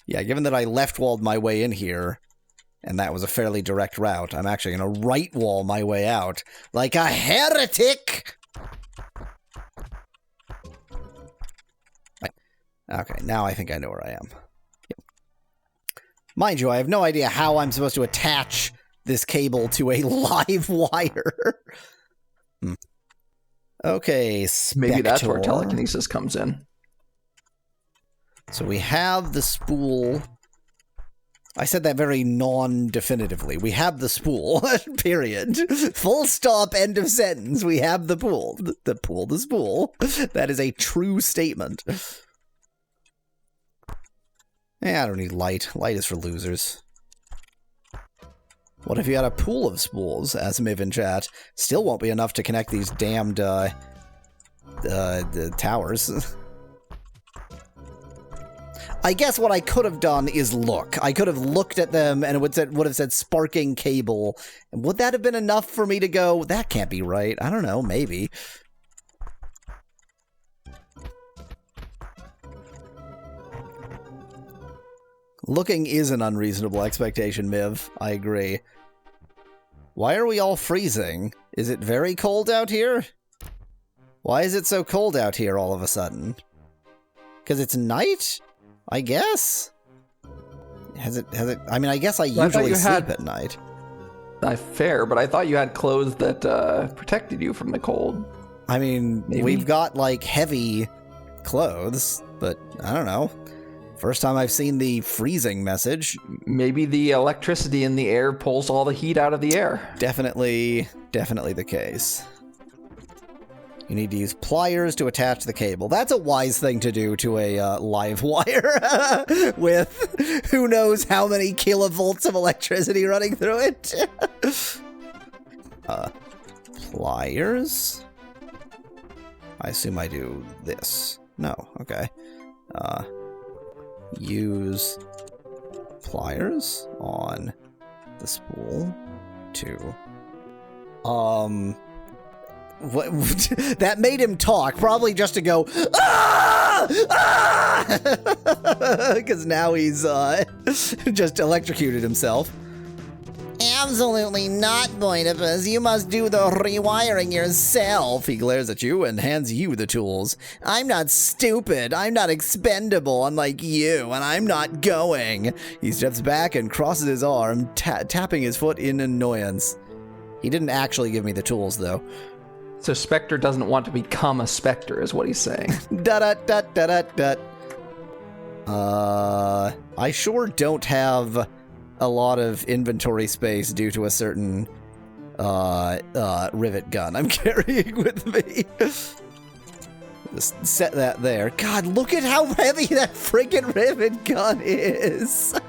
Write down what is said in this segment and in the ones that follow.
Yeah, given that I left-walled my way in here, and that was a fairly direct route, I'm actually going to right-wall my way out. Like a heretic! Okay, now I think I know where I am. Mind you, I have no idea how I'm supposed to attach this cable to a live wire. Okay, Spector. Maybe that's where telekinesis comes in. So we have the spool. I said that very non-definitively. We have the spool, period. Full stop, end of sentence. We have the pool. The spool. That is a true statement. I don't need light. Light is for losers. What if you had a pool of spools, Asimiv in chat? Still won't be enough to connect these damned, the towers. I guess what I could have done is look. I could have looked at them and it would have said sparking cable. And would that have been enough for me to go, that can't be right? I don't know, maybe. Looking is an unreasonable expectation, Miv. I agree. Why are we all freezing? Is it very cold out here? Why is it so cold out here all of a sudden? Because it's night? I guess? Has it, I mean, I guess I usually sleep at night. Fair, but I thought you had clothes that protected you from the cold. I mean, maybe? We've got, like, heavy clothes, but I don't know. First time I've seen the freezing message. Maybe the electricity in the air pulls all the heat out of the air. Definitely the case. You need to use pliers to attach the cable. That's a wise thing to do to a live wire with who knows how many kilovolts of electricity running through it. Pliers? I assume I do this. No, okay. Use pliers on the spool to what that made him talk, probably just to go because now he's just electrocuted himself. Absolutely not, Boidipus. You must do the rewiring yourself. He glares at you and hands you the tools. I'm not stupid. I'm not expendable, unlike you, and I'm not going. He steps back and crosses his arm, tapping his foot in annoyance. He didn't actually give me the tools, though. So Spector doesn't want to become a Spector, is what he's saying. I sure don't have a lot of inventory space due to a certain rivet gun I'm carrying with me. Just set that there. God, look at how heavy that freaking rivet gun is.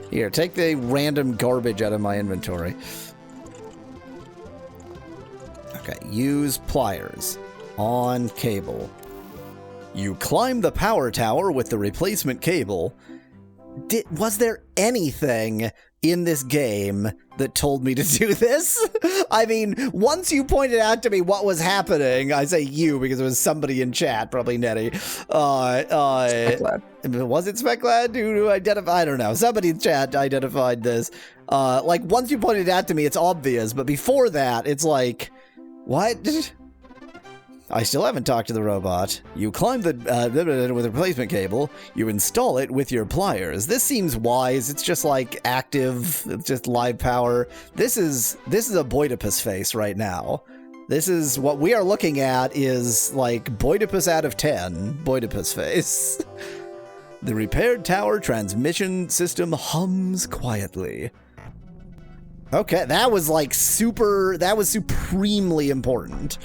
Here, take the random garbage out of my inventory. Okay, use pliers on cable. You climb the power tower with the replacement cable. Was there anything in this game that told me to do this? I mean, once you pointed out to me what was happening, I say you because it was somebody in chat, probably Nettie. Speclad. Was it Speclad who identified? I don't know. Somebody in chat identified this. Like, once you pointed it out to me, it's obvious, but before that, it's like, what? I still haven't talked to the robot. You climb the with a replacement cable. You install it with your pliers. This seems wise. It's just like active. It's just live power. This is a Boidipus face right now. This is what we are looking at is like Boidipus out of 10. Boidipus face. The repaired tower transmission system hums quietly. Okay, that was like that was supremely important.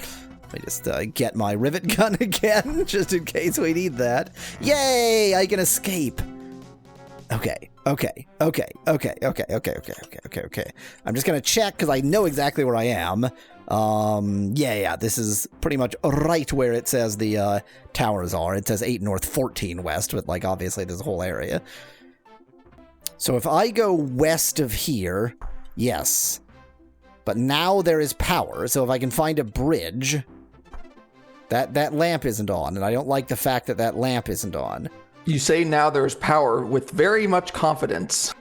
I just get my rivet gun again, just in case we need that. Yay! I can escape. Okay. I'm just gonna check because I know exactly where I am. Yeah. This is pretty much right where it says the towers are. It says 8 north, 14 west, but like obviously there's a whole area. So if I go west of here, yes. But now there is power, so if I can find a bridge, That lamp isn't on, and I don't like the fact that that lamp isn't on. You say now there's power with very much confidence.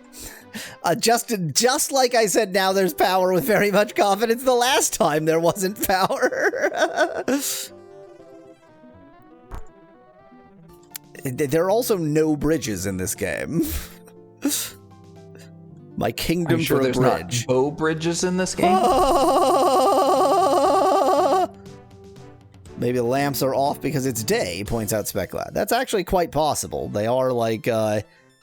Just like I said, now there's power with very much confidence the last time there wasn't power. There are also no bridges in this game. My kingdom I'm sure for a there's bridge. not bow bridges in this game? Maybe the lamps are off because it's day, points out Spector. That's actually quite possible. They are like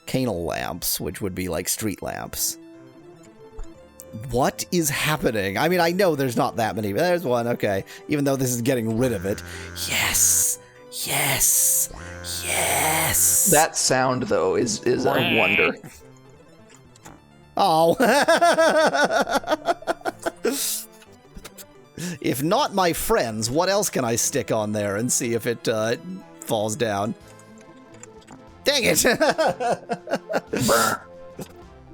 canal lamps, which would be like street lamps. What is happening? I mean, I know there's not that many. There's one, okay. Even though this is getting rid of it. Yes! Yes! Yes! That sound, though, is a wonder. Oh. If not my friends, what else can I stick on there and see if it falls down? Dang it!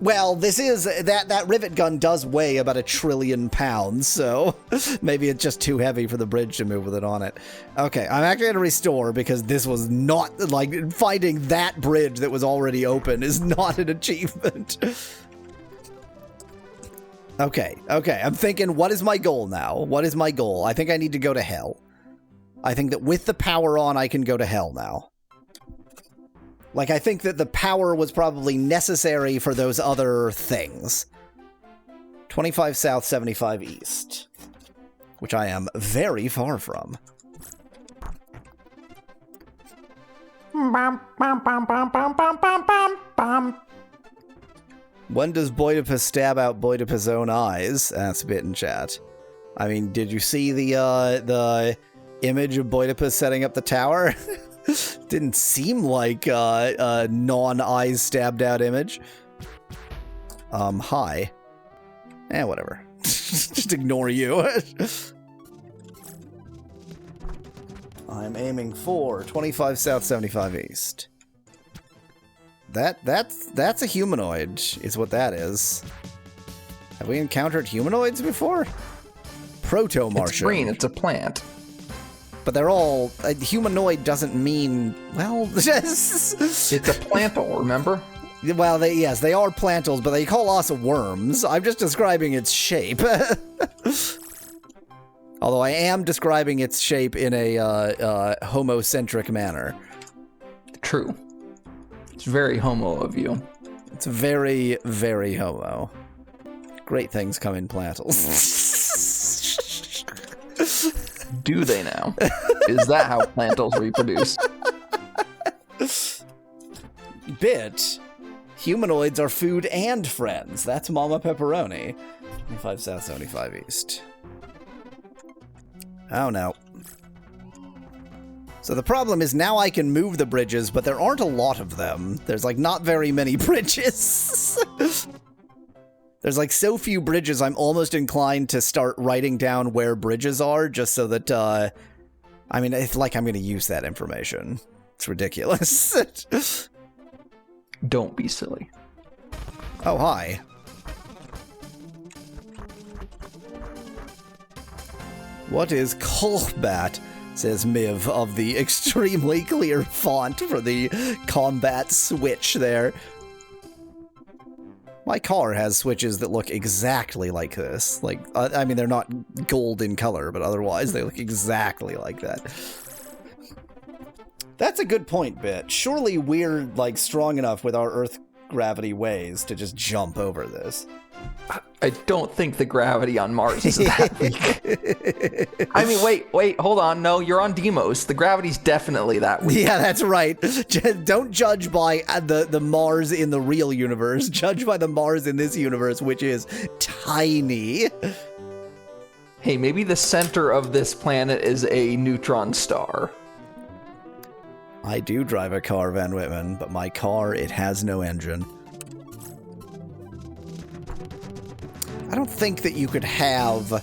Well, this is that rivet gun does weigh about 1 trillion pounds, so maybe it's just too heavy for the bridge to move with it on it. Okay, I'm actually going to restore because this was not, like, finding that bridge that was already open is not an achievement. Okay, I'm thinking, what is my goal now? What is my goal? I think I need to go to hell. I think that with the power on, I can go to hell now. Like, I think that the power was probably necessary for those other things. 25 south, 75 east. Which I am very far from. When does Boidipus stab out Boidipus' own eyes? That's a bit in chat. I mean, did you see the image of Boidipus setting up the tower? Didn't seem like a non-eyes stabbed out image. Hi. Whatever. Just ignore you. I'm aiming for 25 south, 75 east. That's a humanoid, is what that is. Have we encountered humanoids before? Proto-Martian. It's green, it's a plant. But they're all... humanoid doesn't mean... Well... It's a plantal, remember? Well, yes, they are plantals, but they call us worms. I'm just describing its shape. Although I am describing its shape in a homocentric manner. True. It's very homo of you. It's very, very homo. Great things come in plantals. Do they now? Is that how plantals reproduce? Bit. Humanoids are food and friends. That's Mama Pepperoni. 25 south, 75 east. Oh no. So the problem is now I can move the bridges, but there aren't a lot of them. There's like not very many bridges. There's like so few bridges, I'm almost inclined to start writing down where bridges are, just so that, I mean, it's like I'm going to use that information. It's ridiculous. Don't be silly. Oh, hi. What is Kolbat? Says Miv of the extremely clear font for the combat switch there. My car has switches that look exactly like this. Like, I mean, they're not gold in color, but otherwise they look exactly like that. That's a good point, Bit. Surely we're, like, strong enough with our Earth gravity ways to just jump over this. I don't think the gravity on Mars is that weak. I mean, wait, hold on. No, you're on Deimos. The gravity's definitely that weak. Yeah, that's right. Don't judge by the Mars in the real universe. Judge by the Mars in this universe, which is tiny. Hey, maybe the center of this planet is a neutron star. I do drive a car, Van Whitman, but my car, it has no engine. I don't think that you could have...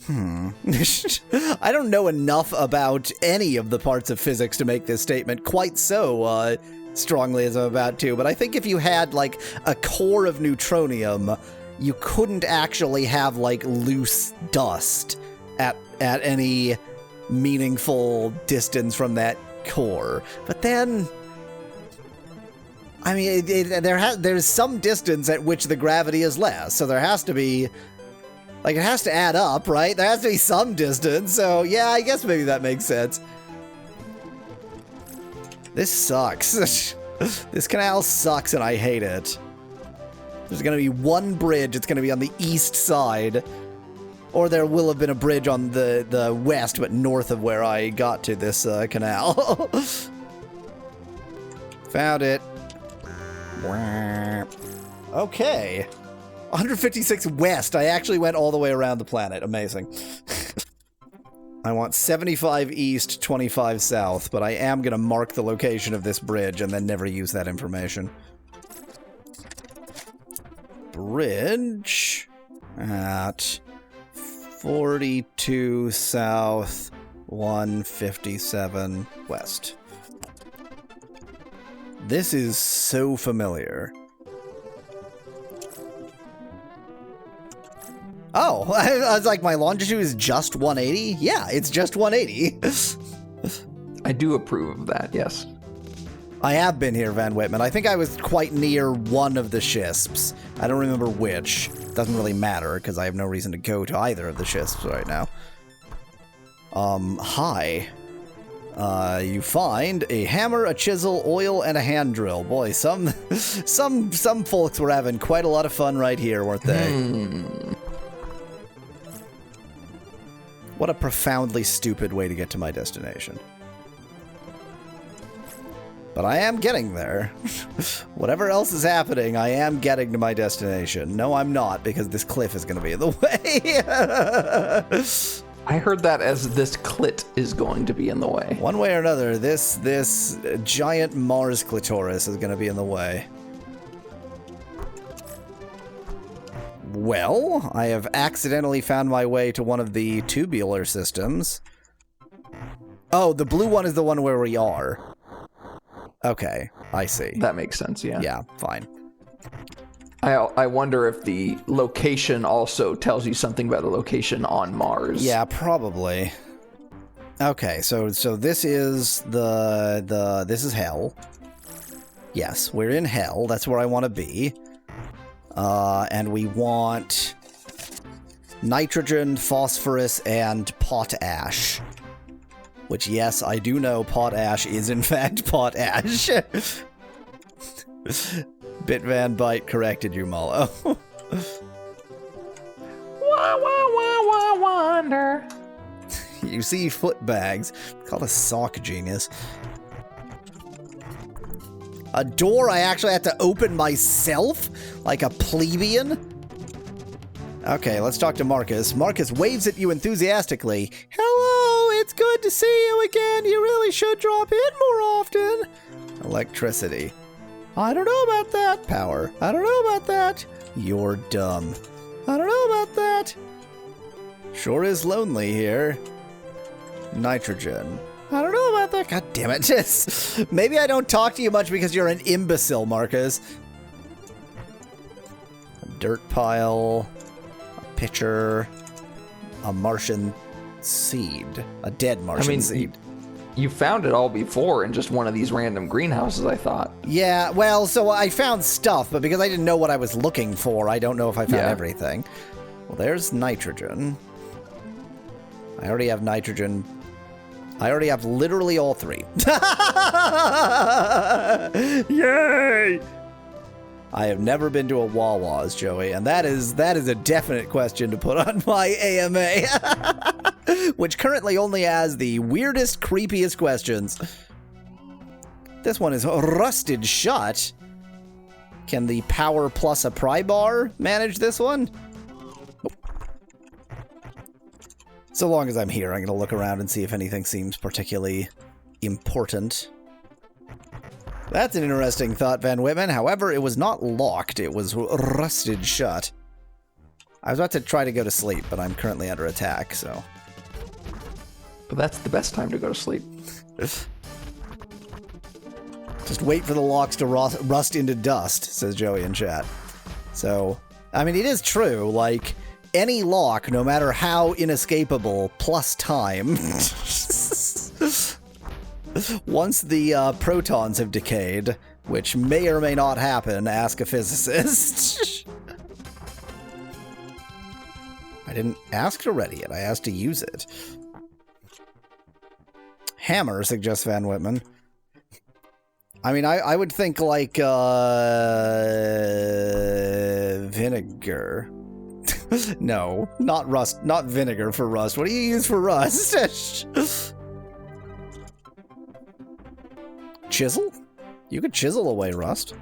I don't know enough about any of the parts of physics to make this statement quite so strongly as I'm about to, but I think if you had, like, a core of neutronium, you couldn't actually have, like, loose dust at any meaningful distance from that core. But then, I mean, there's some distance at which the gravity is less, so there has to be, like, it has to add up, right? There has to be some distance, so yeah, I guess maybe that makes sense. This sucks. This canal sucks and I hate it. There's gonna be one bridge, it's gonna be on the east side. Or there will have been a bridge on the west, but north of where I got to this canal. Found it. Okay. 156 west. I actually went all the way around the planet. Amazing. I want 75 east, 25 south, but I am going to mark the location of this bridge and then never use that information. Bridge at 42 south, 157 west. This is so familiar. Oh, I was like, my longitude is just 180? Yeah, it's just 180. I do approve of that, yes. I have been here, Van Whitman. I think I was quite near one of the shisps. I don't remember which. Doesn't really matter, because I have no reason to go to either of the shisps right now. Hi. You find a hammer, a chisel, oil, and a hand drill. Boy, some folks were having quite a lot of fun right here, weren't they? What a profoundly stupid way to get to my destination. But I am getting there. Whatever else is happening, I am getting to my destination. No, I'm not, because this cliff is going to be in the way. I heard that as this clit is going to be in the way. One way or another, this giant Mars clitoris is going to be in the way. Well, I have accidentally found my way to one of the tubular systems. Oh, the blue one is the one where we are. Okay, I see. That makes sense, yeah. Yeah, fine. I wonder if the location also tells you something about the location on Mars. Yeah, probably. Okay, so this is this is hell. Yes, we're in hell. That's where I want to be. And we want nitrogen, phosphorus, and potash. Which, yes, I do know potash is in fact potash. Bitvan Byte corrected you, Malo. Wonder. You see foot bags. Called a sock genius. A door I actually had to open myself? Like a plebeian? Okay, let's talk to Marcus. Marcus waves at you enthusiastically. Hello, it's good to see you again. You really should drop in more often. Electricity. I don't know about that. Power. I don't know about that. You're dumb. I don't know about that. Sure is lonely here. Nitrogen. I don't know about that. God damn it. Maybe I don't talk to you much because you're an imbecile, Marcus. A dirt pile. A pitcher. A Martian seed. A dead Martian seed. You found it all before in just one of these random greenhouses, I thought. Yeah, well, so I found stuff, but because I didn't know what I was looking for, I don't know if I found everything. Well, there's nitrogen. I already have nitrogen. I already have literally all three. Yay! I have never been to a Wawa's, Joey, and that is a definite question to put on my AMA. Which currently only has the weirdest, creepiest questions. This one is rusted shut. Can the power plus a pry bar manage this one? Nope. So long as I'm here, I'm going to look around and see if anything seems particularly important. That's an interesting thought, Van Whitman. However, it was not locked. It was rusted shut. I was about to try to go to sleep, but I'm currently under attack, so... But that's the best time to go to sleep. Just wait for the locks to rust into dust, says Joey in chat. So, I mean, it is true. Like, any lock, no matter how inescapable, plus time. Once the protons have decayed, which may or may not happen, ask a physicist. I didn't ask to ready it. I asked to use it. Hammer, suggests Van Whitman. I mean, I would think like vinegar. No, not rust, not vinegar for rust. What do you use for rust? Chisel? You could chisel away rust.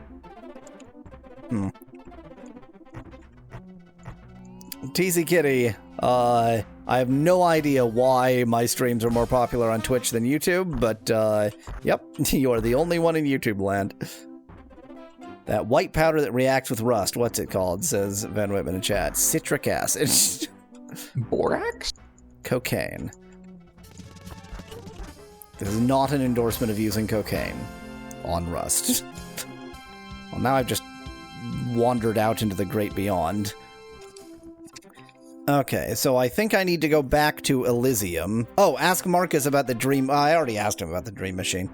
TC Kitty, I have no idea why my streams are more popular on Twitch than YouTube, but, yep, you are the only one in YouTube land. That white powder that reacts with rust, what's it called, says Van Whitman in chat. Citric acid. Borax? Cocaine. This is not an endorsement of using cocaine on rust. Well, now I've just wandered out into the great beyond. Okay, so I think I need to go back to Elysium. Oh, ask Marcus about the dream... I already asked him about the dream machine.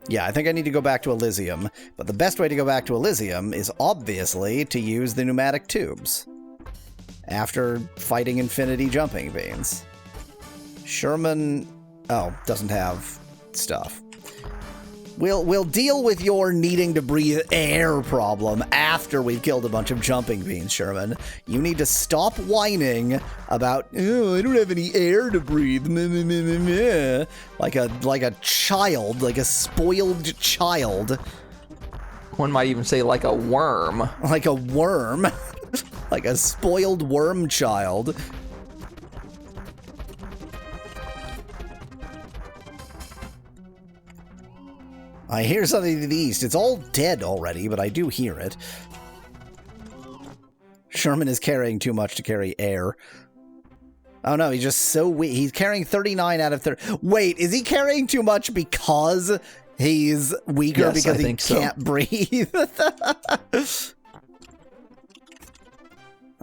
Yeah, I think I need to go back to Elysium. But the best way to go back to Elysium is obviously to use the pneumatic tubes. After fighting infinity jumping beans. Sherman... Oh, doesn't have stuff. We'll deal with your needing to breathe air problem after we've killed a bunch of jumping beans, Sherman. You need to stop whining about, oh, I don't have any air to breathe. Like a child, like a spoiled child. One might even say like a worm. Like a worm. Like a spoiled worm child. I hear something to the east. It's all dead already, but I do hear it. Sherman is carrying too much to carry air. Oh no, he's just so weak. He's carrying 39 out of 30. Wait, is he carrying too much because he's weaker, yes, because he can't breathe?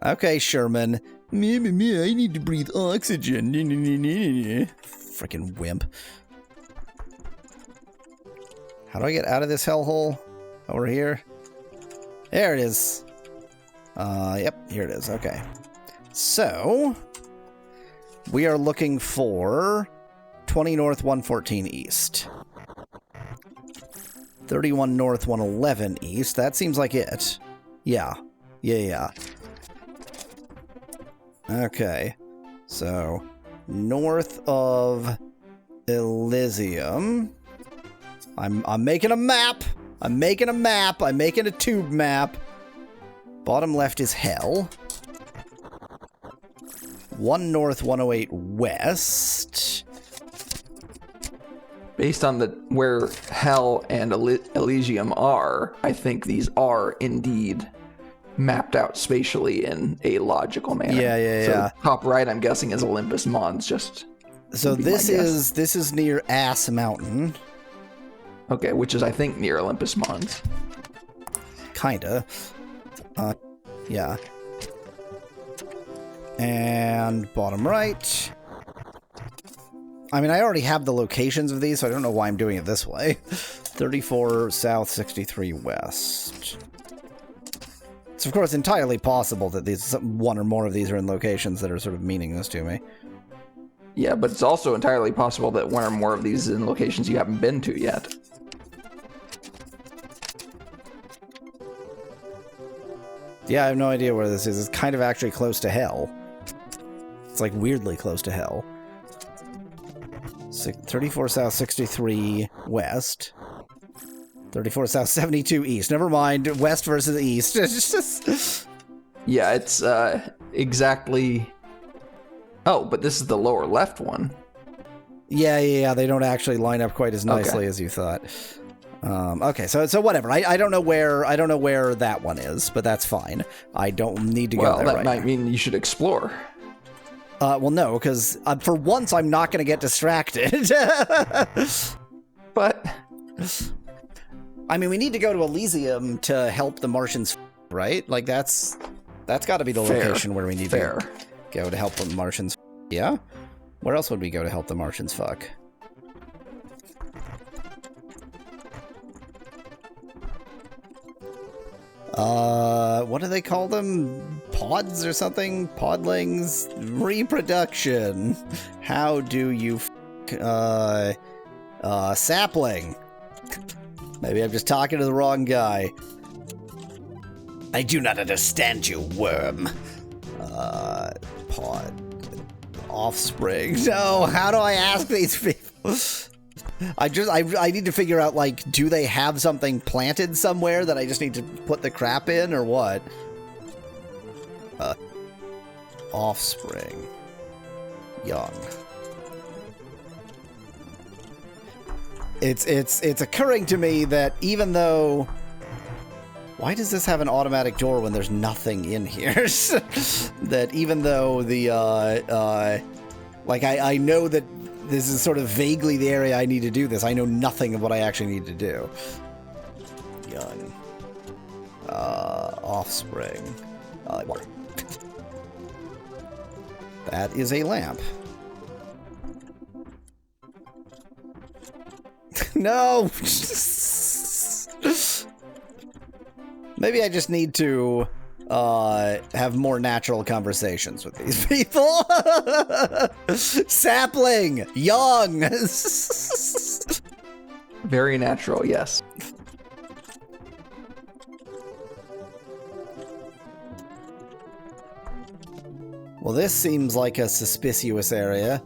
Okay, Sherman. I need to breathe oxygen. Freaking wimp. How do I get out of this hellhole? Over here? There it is. Yep, here it is. Okay. So, we are looking for 20 north, 114 east. 31 north, 111 east. That seems like it. Yeah. Yeah. Okay. So, north of Elysium... I'm making a map. I'm making a tube map. Bottom left is hell. 1 north, 108 west. Based on where hell and Elysium are, I think these are indeed mapped out spatially in a logical manner. Yeah. Top right, I'm guessing, is Olympus Mons. So this is near Ass Mountain. Okay, which is, I think, near Olympus Mons. Kinda. Yeah. And bottom right. I mean, I already have the locations of these, so I don't know why I'm doing it this way. 34 south, 63 west. It's, of course, entirely possible that one or more of these are in locations that are sort of meaningless to me. Yeah, but it's also entirely possible that one or more of these is in locations you haven't been to yet. Yeah, I have no idea where this is. It's kind of actually close to hell. It's like weirdly close to hell. 34 south, 63 west. 34 south, 72 east. Never mind, west versus east. It's just... Yeah, it's exactly... Oh, but this is the lower left one. Yeah, they don't actually line up quite as nicely as you thought. Okay, so whatever. I don't know where that one is, but that's fine. I don't need to go there right now. Well, that might mean you should explore. Well, no, because for once I'm not going to get distracted. But I mean, we need to go to Elysium to help the Martians, right? Like that's got to be the location where we need to go to help the Martians. Yeah. Where else would we go to help the Martians fuck? What do they call them? Pods or something? Podlings? Reproduction. How do you sapling. Maybe I'm just talking to the wrong guy. I do not understand you, worm. Pod. Offspring. No, how do I ask these people? I need to figure out, like, do they have something planted somewhere that I just need to put the crap in, or what? Offspring. Young. It's occurring to me that even though... Why does this have an automatic door when there's nothing in here? That even though the, like, I know that this is sort of vaguely the area I need to do this, I know nothing of what I actually need to do. Young. Offspring. Water. That is a lamp. No! Maybe I just need to have more natural conversations with these people. Sapling! Young! Very natural, yes. Well, this seems like a suspicious area.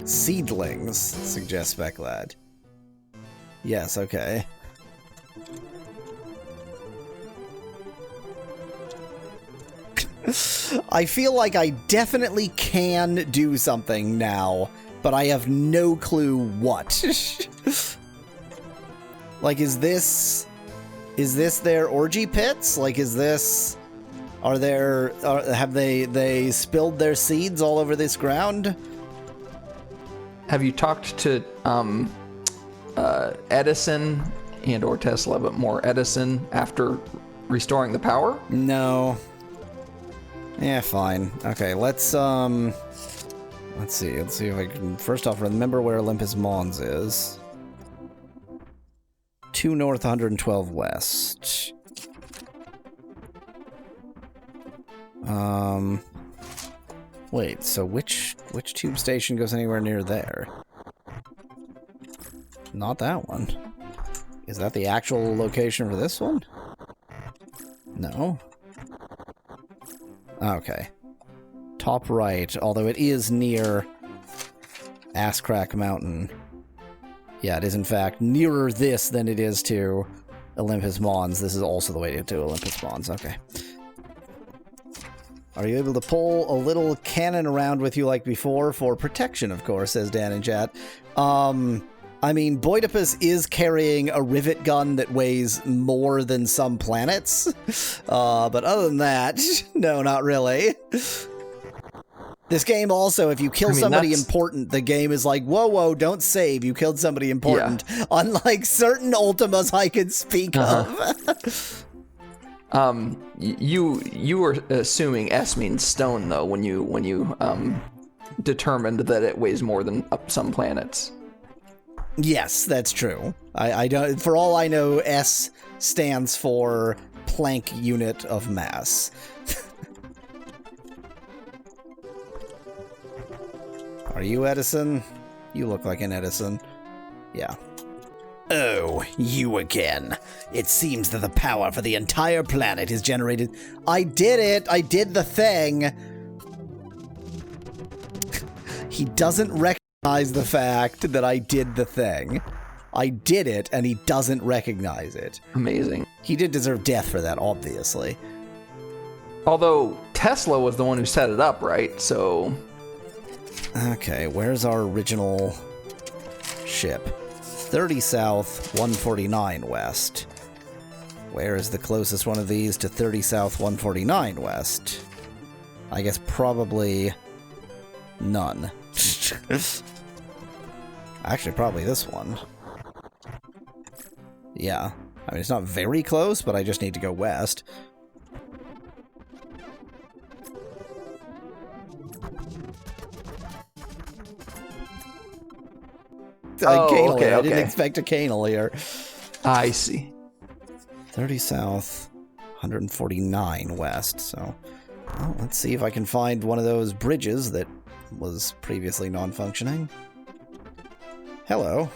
Seedlings, suggests Speclad. Yes, okay. I feel like I definitely can do something now, but I have no clue what. Like, is this their orgy pits? Like, is this... have they spilled their seeds all over this ground? Have you talked to Edison and or Tesla, but more Edison after restoring the power? No. Yeah, fine. Okay, let's see. Let's see if I can first off remember where Olympus Mons is. 2 north, 112 west. Wait, so which tube station goes anywhere near there? Not that one. Is that the actual location for this one? No. Okay. Top right, although it is near Asscrack Mountain. Yeah, it is in fact nearer this than it is to Olympus Mons. This is also the way to Olympus Mons. Okay. Are you able to pull a little cannon around with you like before? For protection, of course, says Dan in chat. I mean, Boidipus is carrying a rivet gun that weighs more than some planets. But other than that, no, not really. This game also, if you kill somebody important, the game is like, whoa, whoa, don't save. You killed somebody important. Yeah. Unlike certain Ultimas I can speak of. You were assuming S means stone, though, when you determined that it weighs more than some planets. Yes, that's true. I don't. For all I know, S stands for Planck unit of mass. Are you Edison? You look like an Edison. Yeah. Oh, you again. It seems that the power for the entire planet is generated. I did it! I did the thing! He doesn't recognize the fact that I did the thing. I did it, and he doesn't recognize it. Amazing. He did deserve death for that, obviously. Although, Tesla was the one who set it up, right? So... Okay, where's our original ship? 30 south, 149 west. Where is the closest one of these to 30 south, 149 west? I guess probably none. Actually, probably this one. Yeah. I mean, it's not very close, but I just need to go west. expect a canal okay, here. I okay. didn't expect a canal here. I see. 30 south, 149 west. So, well, let's see if I can find one of those bridges that was previously non-functioning. Hello.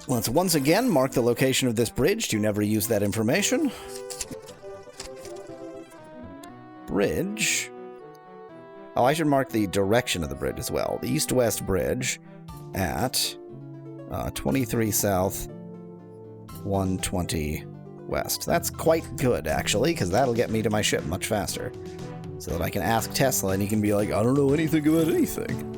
Let's once again mark the location of this bridge to never use that information. Bridge. Oh, I should mark the direction of the bridge as well. The east-west bridge at 23 south, 120 west. That's quite good, actually, because that'll get me to my ship much faster. So that I can ask Tesla and he can be like, I don't know anything about anything.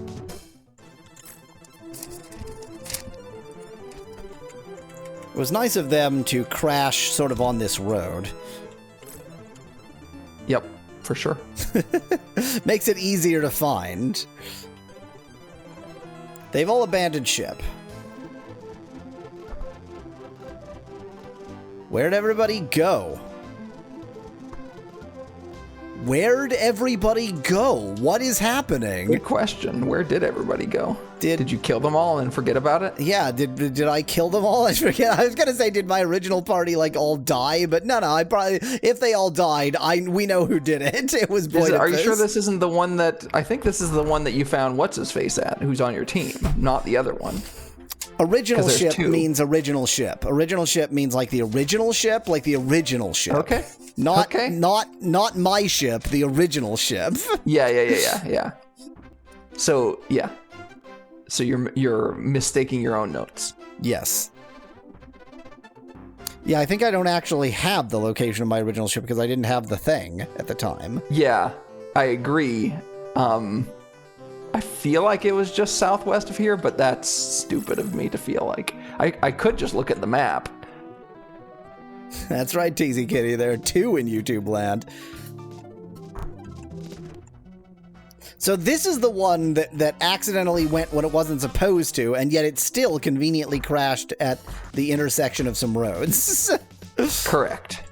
It was nice of them to crash sort of on this road. Yep, for sure. Makes it easier to find. They've all abandoned ship. Where'd everybody go? Where'd everybody go? What is happening? Good question. Where did everybody go? Did you kill them all and forget about it? Yeah, did I kill them all? I forget. I was gonna say, did my original party like all die? But no, I probably, if they all died, we know who did it. It was Boidipus. Are you sure this isn't the one that, I think this is the one that you found what's his face at, who's on your team, not the other one. Original ship means original ship. Original ship means like the original ship, like the original ship. Okay. Not my ship, the original ship. Yeah. So, yeah. So you're mistaking your own notes. Yes. Yeah, I think I don't actually have the location of my original ship because I didn't have the thing at the time. Yeah, I agree. I feel like it was just southwest of here, but that's stupid of me to feel like. I could just look at the map. That's right, TZ Kitty. There are two in YouTube land. So this is the one that accidentally went when it wasn't supposed to, and yet it still conveniently crashed at the intersection of some roads. Correct.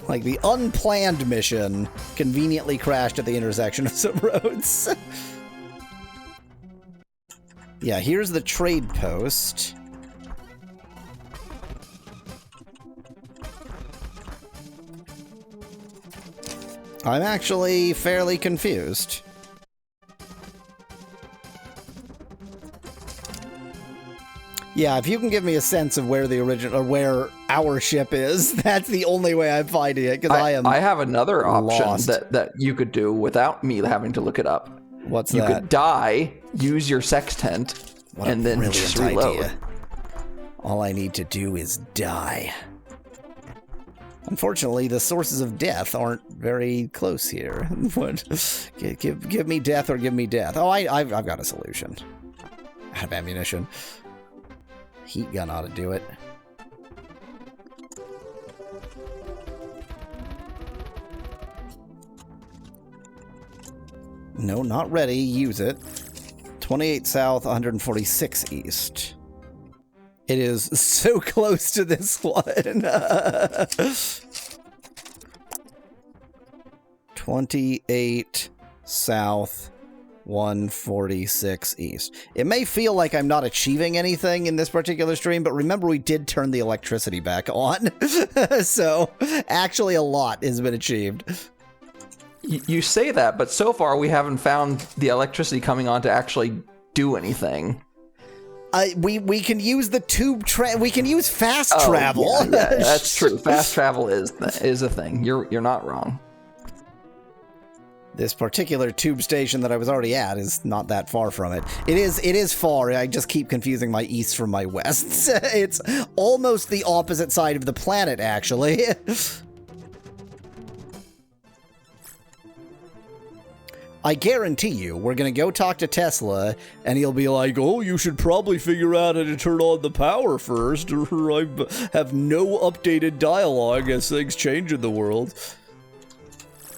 Like the unplanned mission conveniently crashed at the intersection of some roads. Yeah, here's the trade post. I'm actually fairly confused. Yeah, if you can give me a sense of where the original, or where our ship is, that's the only way I'm finding it, because I have another option lost. that you could do without me having to look it up. What's you that? You could die, use your sextant, and then just reload. Idea. All I need to do is die. Unfortunately, the sources of death aren't very close here. What? Give me death or give me death. Oh, I've got a solution. I have ammunition. Heat gun ought to do it. No, not ready. Use it. 28 south, 146 east. It is so close to this one. 28 south, 146 east. It may feel like I'm not achieving anything in this particular stream, but remember we did turn the electricity back on. So, actually a lot has been achieved. You say that, but so far we haven't found the electricity coming on to actually do anything. We can use the tube we can use fast travel. Yeah, that's true. Fast travel is a thing. You're not wrong. This particular tube station that I was already at is not that far from it. It is far. I just keep confusing my east from my west. It's almost the opposite side of the planet, actually. I guarantee you, we're gonna go talk to Tesla, and he'll be like, oh, you should probably figure out how to turn on the power first, or I have no updated dialogue as things change in the world.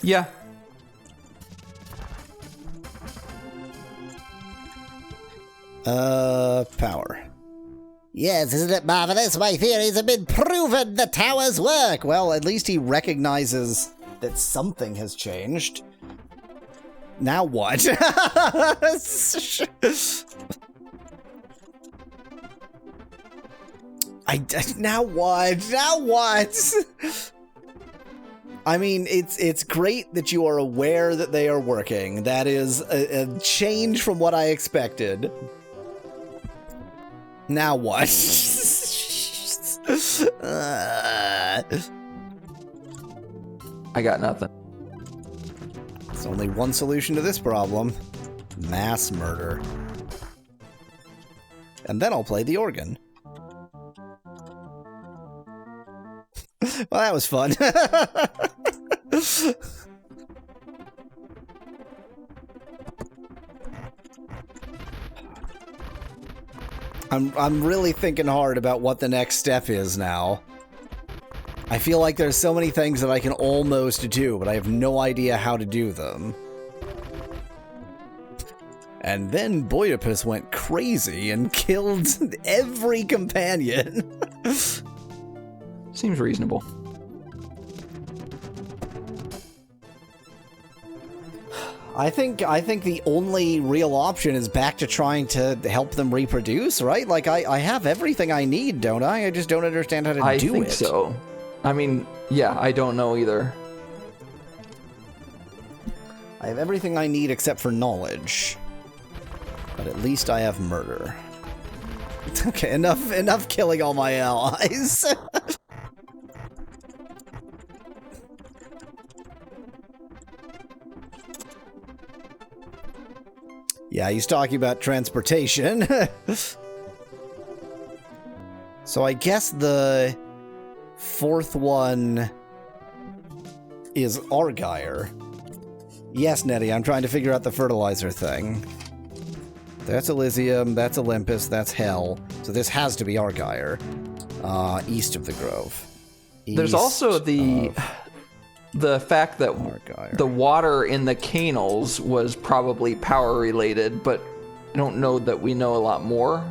Yeah. Power. Yes, isn't it marvelous? My theories have been proven. The towers work. Well, at least he recognizes that something has changed. Now what? Now what? Now what? I mean, it's great that you are aware that they are working. That is a change from what I expected. Now what? I got nothing. There's only one solution to this problem. Mass murder. And then I'll play the organ. Well, that was fun. I'm really thinking hard about what the next step is now. I feel like there's so many things that I can almost do, but I have no idea how to do them. And then Boidipus went crazy and killed every companion. Seems reasonable. I think the only real option is back to trying to help them reproduce, right? Like, I have everything I need, don't I? I just don't understand how to do it. I think so. I mean, yeah, I don't know either. I have everything I need except for knowledge. But at least I have murder. Okay, enough killing all my allies. Yeah, he's talking about transportation. So I guess the fourth one is Argyre. Yes, Nettie, I'm trying to figure out the fertilizer thing. That's Elysium, that's Olympus, that's Hell. So this has to be Argyre. East of the Grove. There's also the fact that Argyre. the water in the canals was probably power related, but I don't know that we know a lot more.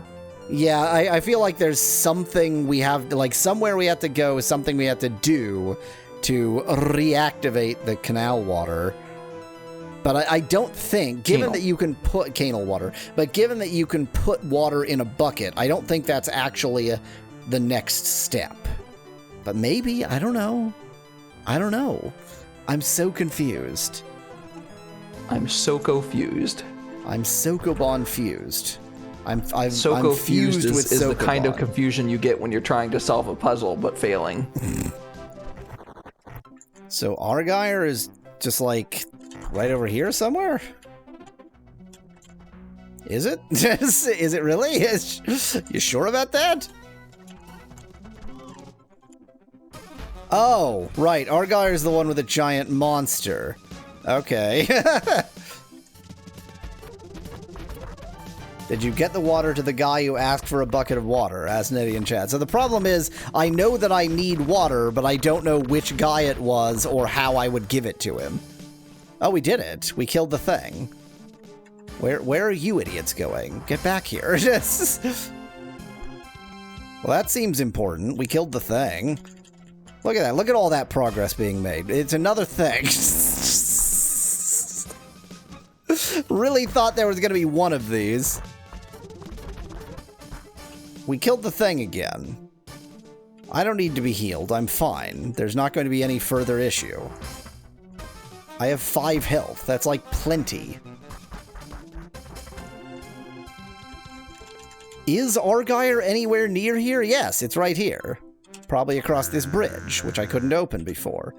Yeah, I feel like there's something we have, like somewhere we have to go, something we have to do to reactivate the canal water. But I don't think, given that you can put canal water, but given that you can put water in a bucket, I don't think that's actually the next step. But maybe, I don't know. I don't know. I'm so confused. I'm Soko-fused. I'm Sokoban fused. I'm Soko-fused with is the Sokoban. kind of confusion you get when you're trying to solve a puzzle but failing. So Argyre is just like right over here somewhere? Is it? Is it really? You sure about that? Oh, right. Argyre is the one with the giant monster. Okay. Did you get the water to the guy who asked for a bucket of water? Asked Nettie in chat. So the problem is, I know that I need water, but I don't know which guy it was or how I would give it to him. Oh, we did it. We killed the thing. Where are you idiots going? Get back here. Well, that seems important. We killed the thing. Look at that. Look at all that progress being made. It's another thing. Really thought there was going to be one of these. We killed the thing again. I don't need to be healed. I'm fine. There's not going to be any further issue. I have 5 health. That's like plenty. Is Argyre anywhere near here? Yes, it's right here. Probably across this bridge, which I couldn't open before.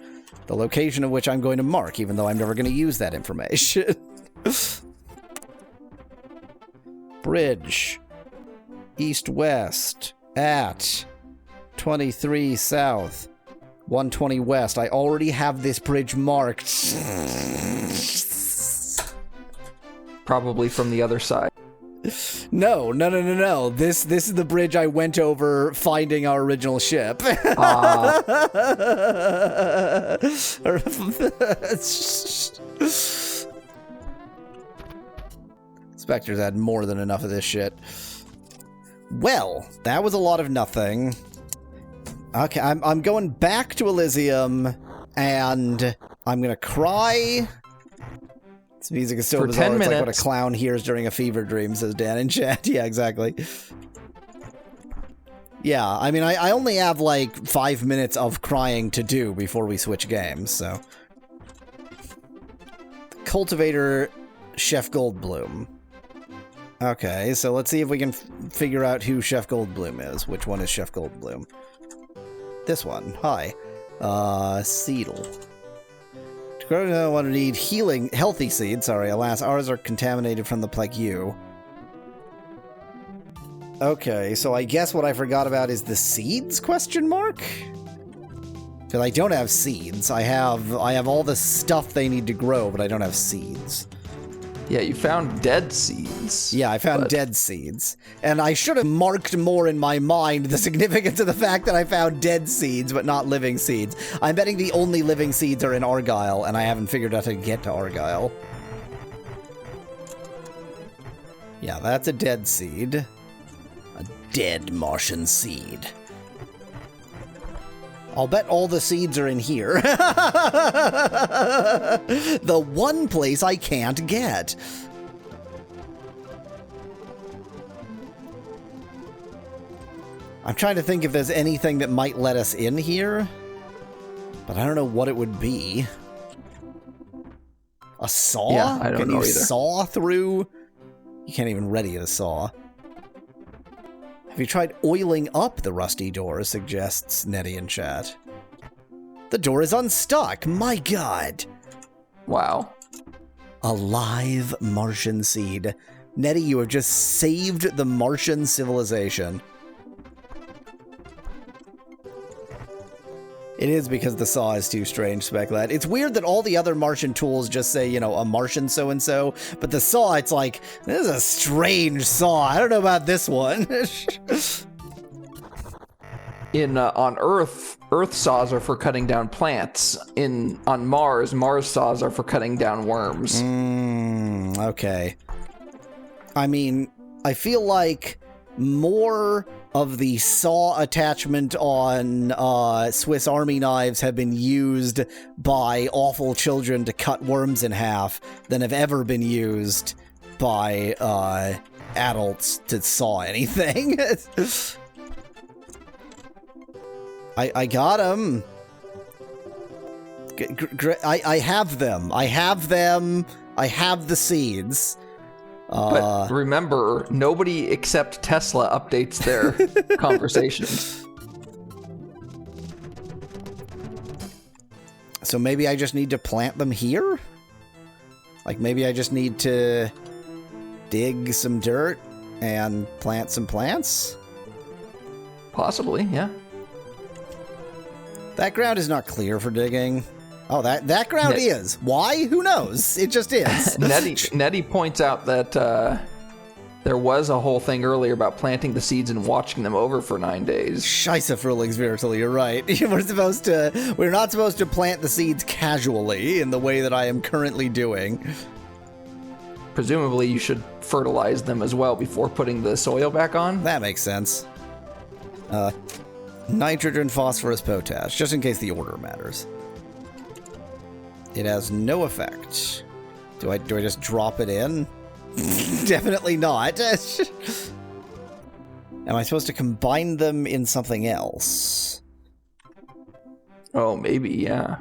The location of which I'm going to mark, even though I'm never going to use that information. Bridge. East-west. At 23 south. 120 west. I already have this bridge marked. Probably from the other side. No. This is the bridge I went over finding our original ship. Spector's had more than enough of this shit. Well, that was a lot of nothing. Okay, I'm going back to Elysium, and I'm gonna cry. This music is so For bizarre. 10 It's like what a minutes. clown hears during a fever dream, says Dan in chat. Yeah, exactly. Yeah, I mean, I only have like 5 minutes of crying to do before we switch games, so. Cultivator Chef Goldblum. Okay, so let's see if we can figure out who Chef Goldblum is. Which one is Chef Goldblum? This one. Hi. Seedle. To grow, I want to need healthy seeds. Sorry, alas, ours are contaminated from the plague U. Okay, so I guess what I forgot about is the seeds, question mark? Because I don't have seeds. I have all the stuff they need to grow, but I don't have seeds. Yeah, you found dead seeds. Yeah, I found dead seeds. And I should have marked more in my mind the significance of the fact that I found dead seeds, but not living seeds. I'm betting the only living seeds are in Argyle, and I haven't figured out how to get to Argyle. Yeah, that's a dead seed. A dead Martian seed. I'll bet all the seeds are in here. The one place I can't get. I'm trying to think if there's anything that might let us in here, but I don't know what it would be. A saw? Yeah, I don't Can know you either. saw through? You can't even ready a saw. Have you tried oiling up the rusty door, suggests Nettie in chat. The door is unstuck. My god. Wow. A live Martian seed. Nettie, you have just saved the Martian civilization. It is because the saw is too strange, Speclad. It's weird that all the other Martian tools just say, you know, a Martian so-and-so, but the saw, it's like, this is a strange saw. I don't know about this one. On Earth saws are for cutting down plants. On Mars saws are for cutting down worms. Okay. I mean, I feel like more of the saw attachment on Swiss Army knives have been used by awful children to cut worms in half than have ever been used by adults to saw anything. I got them. I have them. I have them. I have the seeds. But remember, nobody except Tesla updates their conversations. So maybe I just need to plant them here? Like maybe I just need to dig some dirt and plant some plants? Possibly, yeah. That ground is not clear for digging. Oh, that ground is. Why? Who knows? It just is. Nettie points out that there was a whole thing earlier about planting the seeds and watching them over for 9 days. Scheisse Frühlingsviertel, you're right. We're not supposed to plant the seeds casually in the way that I am currently doing. Presumably you should fertilize them as well before putting the soil back on. That makes sense. Nitrogen, phosphorus, potash, just in case the order matters. It has no effect. Do I just drop it in? Definitely not. Am I supposed to combine them in something else? Oh, maybe, yeah.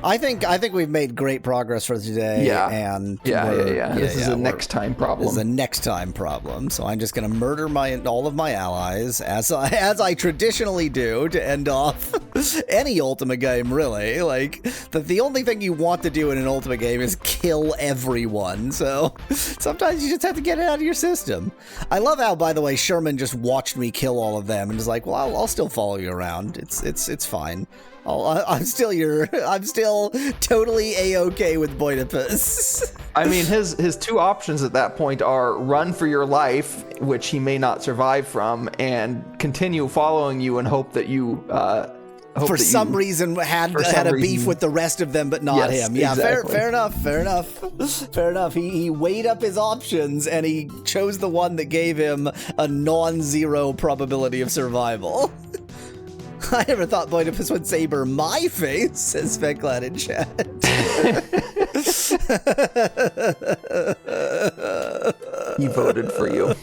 I think we've made great progress for today. Yeah. And This is a next time problem. This is a next time problem. So I'm just gonna murder all of my allies as I traditionally do to end off any Ultima game, really. Like the only thing you want to do in an Ultima game is kill everyone. So sometimes you just have to get it out of your system. I love how, by the way, Sherman just watched me kill all of them and is like, well, I'll still follow you around. It's fine. I'm still totally A-okay with Boidipus. I mean, his two options at that point are run for your life, which he may not survive from, and continue following you and hope that you for some reason had a beef with the rest of them, but not him. Yeah, exactly. fair enough. He weighed up his options and he chose the one that gave him a non-zero probability of survival. I never thought Boidipus would saber my face, says Speclad in chat. He voted for you.